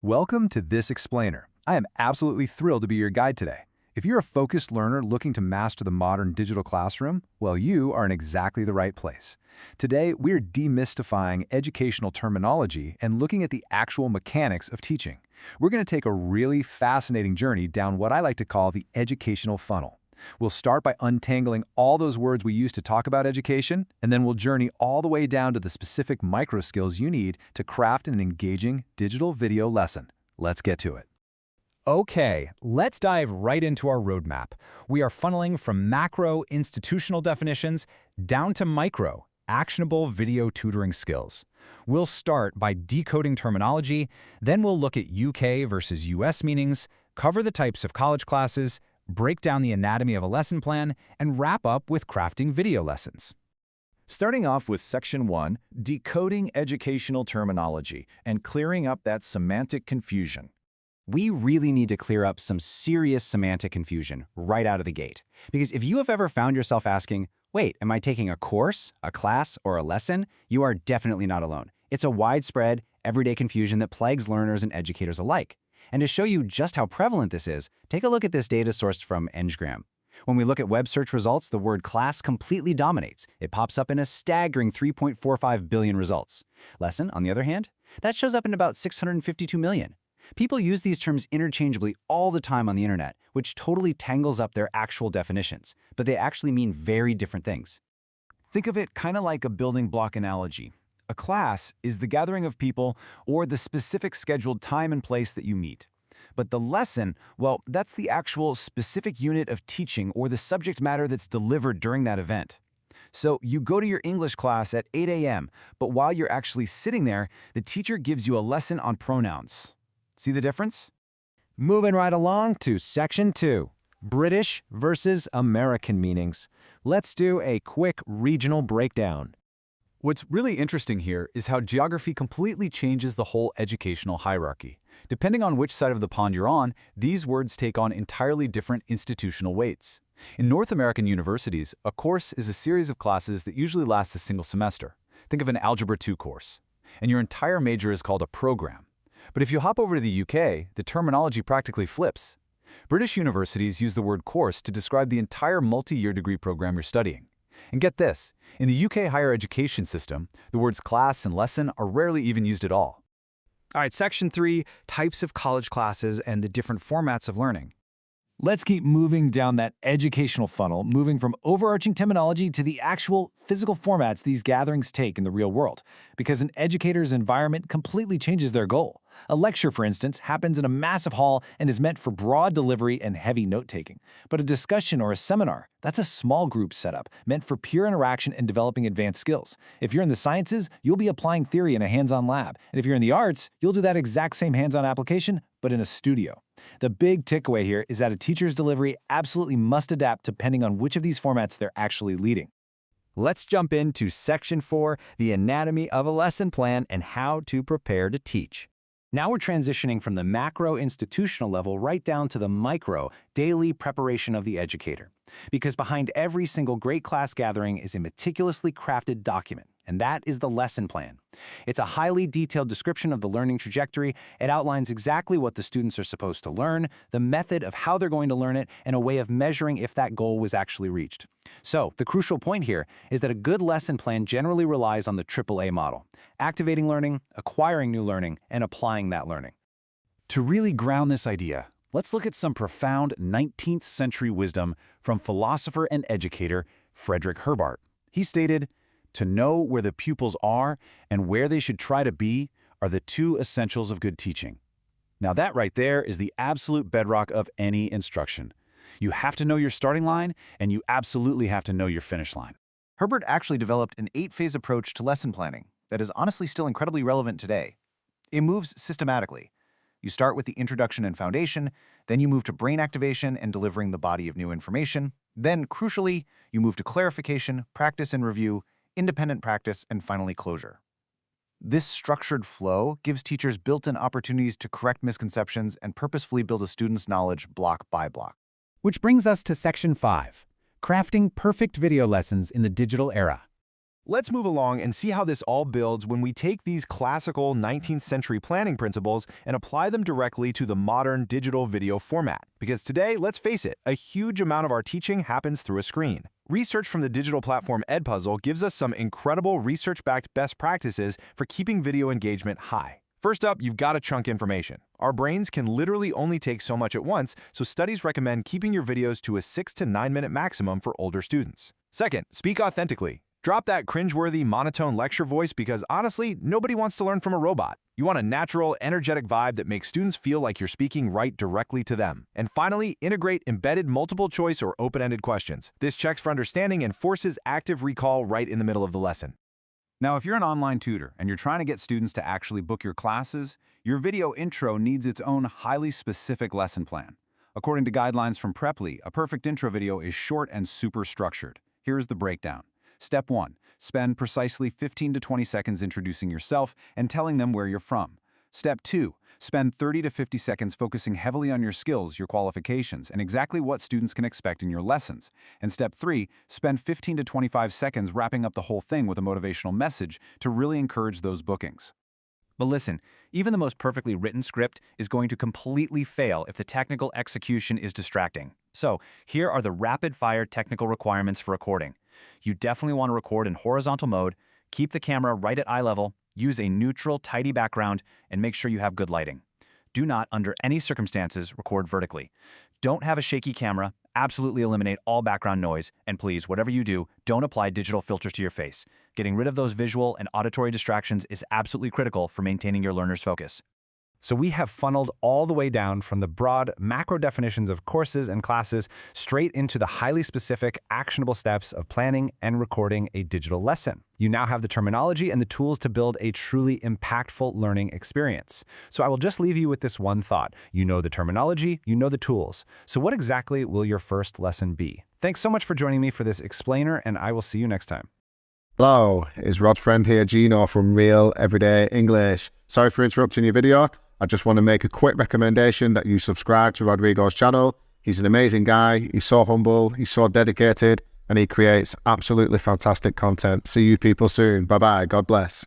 Welcome to this explainer. I am absolutely thrilled to be your guide today. If you're a focused learner looking to master the modern digital classroom, well, you are in exactly the right place. Today, we're demystifying educational terminology and looking at the actual mechanics of teaching. We're going to take a really fascinating journey down what I like to call the educational funnel. We'll start by untangling all those words we use to talk about education, and then we'll journey all the way down to the specific micro skills you need to craft an engaging digital video lesson. Let's get to it. Okay, let's dive right into our roadmap. We are funneling from macro institutional definitions down to micro, actionable video tutoring skills. We'll start by decoding terminology, then we'll look at UK versus US meanings, cover the types of college classes, break down the anatomy of a lesson plan, and wrap up with crafting video lessons. Starting off with Section 1, decoding educational terminology and clearing up that semantic confusion. We really need to clear up some serious semantic confusion right out of the gate. Because if you have ever found yourself asking, wait, am I taking a course, a class, or a lesson? You are definitely not alone. It's a widespread, everyday confusion that plagues learners and educators alike. And to show you just how prevalent this is, take a look at this data sourced from INGLÄS. When we look at web search results, the word class completely dominates. It pops up in a staggering 3.45 billion results. Lesson, on the other hand, that shows up in about 652 million. People use these terms interchangeably all the time on the internet, which totally tangles up their actual definitions, but they actually mean very different things. Think of it kind of like a building block analogy. A class is the gathering of people or the specific scheduled time and place that you meet. But the lesson, well, that's the actual specific unit of teaching or the subject matter that's delivered during that event. So you go to your English class at 8 a.m., but while you're actually sitting there, the teacher gives you a lesson on pronouns. See the difference? Moving right along to Section 2, British versus American meanings. Let's do a quick regional breakdown. What's really interesting here is how geography completely changes the whole educational hierarchy. Depending on which side of the pond you're on, these words take on entirely different institutional weights. In North American universities, a course is a series of classes that usually lasts a single semester. Think of an Algebra 2 course. And your entire major is called a program. But if you hop over to the UK, the terminology practically flips. British universities use the word course to describe the entire multi-year degree program you're studying. And get this, in the UK higher education system, the words class and lesson are rarely even used at all. All right, Section 3, types of college classes and the different formats of learning. Let's keep moving down that educational funnel, moving from overarching terminology to the actual physical formats these gatherings take in the real world, because an educator's environment completely changes their goal. A lecture, for instance, happens in a massive hall and is meant for broad delivery and heavy note-taking. But a discussion or a seminar, that's a small group setup meant for pure interaction and developing advanced skills. If you're in the sciences, you'll be applying theory in a hands-on lab. And if you're in the arts, you'll do that exact same hands-on application, but in a studio. The big takeaway here is that a teacher's delivery absolutely must adapt depending on which of these formats they're actually leading. Let's jump into Section 4, the anatomy of a lesson plan and how to prepare to teach. Now we're transitioning from the macro institutional level right down to the micro, daily preparation of the educator. Because behind every single great class gathering is a meticulously crafted document, and that is the lesson plan. It's a highly detailed description of the learning trajectory. It outlines exactly what the students are supposed to learn, the method of how they're going to learn it, and a way of measuring if that goal was actually reached. So, the crucial point here is that a good lesson plan generally relies on the AAA model: activating learning, acquiring new learning, and applying that learning. To really ground this idea, let's look at some profound 19th century wisdom from philosopher and educator Frederick Herbart. He stated, "To know where the pupils are and where they should try to be are the two essentials of good teaching." Now that right there is the absolute bedrock of any instruction. You have to know your starting line, and you absolutely have to know your finish line. Herbart actually developed an 8-phase approach to lesson planning that is honestly still incredibly relevant today. It moves systematically. You start with the introduction and foundation, then you move to brain activation and delivering the body of new information. Then, crucially, you move to clarification, practice and review, independent practice, and finally closure. This structured flow gives teachers built-in opportunities to correct misconceptions and purposefully build a student's knowledge block by block. Which brings us to Section 5, crafting perfect video lessons in the digital era. let's move along and see how this all builds when we take these classical 19th century planning principles and apply them directly to the modern digital video format. Because today, let's face it, a huge amount of our teaching happens through a screen. Research from the digital platform Edpuzzle gives us some incredible research-backed best practices for keeping video engagement high. First up, you've got to chunk information. Our brains can literally only take so much at once, so studies recommend keeping your videos to a 6 to 9 minute maximum for older students. Second, speak authentically. Drop that cringeworthy, monotone lecture voice because honestly, nobody wants to learn from a robot. You want a natural, energetic vibe that makes students feel like you're speaking right directly to them. And finally, integrate embedded multiple choice or open-ended questions. This checks for understanding and forces active recall right in the middle of the lesson. Now, if you're an online tutor and you're trying to get students to actually book your classes, your video intro needs its own highly specific lesson plan. According to guidelines from Preply, a perfect intro video is short and super structured. Here's the breakdown. Step 1. Spend precisely 15 to 20 seconds introducing yourself and telling them where you're from. Step 2. Spend 30 to 50 seconds focusing heavily on your skills, your qualifications, and exactly what students can expect in your lessons. And Step 3. Spend 15 to 25 seconds wrapping up the whole thing with a motivational message to really encourage those bookings. But listen, even the most perfectly written script is going to completely fail if the technical execution is distracting. So, here are the rapid-fire technical requirements for recording. You definitely want to record in horizontal mode, keep the camera right at eye level, use a neutral, tidy background, and make sure you have good lighting. Do not, under any circumstances, record vertically. Don't have a shaky camera, absolutely eliminate all background noise, and please, whatever you do, don't apply digital filters to your face. Getting rid of those visual and auditory distractions is absolutely critical for maintaining your learner's focus. So we have funneled all the way down from the broad macro definitions of courses and classes straight into the highly specific, actionable steps of planning and recording a digital lesson. You now have the terminology and the tools to build a truly impactful learning experience. So I will just leave you with this one thought. You know the terminology, you know the tools. So what exactly will your first lesson be? Thanks so much for joining me for this explainer, and I will see you next time. Hello, it's Rod's friend here, Gino from Real Everyday English. Sorry for interrupting your video. I just want to make a quick recommendation that you subscribe to Rodrigo's channel. He's an amazing guy, he's so humble, he's so dedicated, and he creates absolutely fantastic content. See you people soon. Bye-bye. God bless.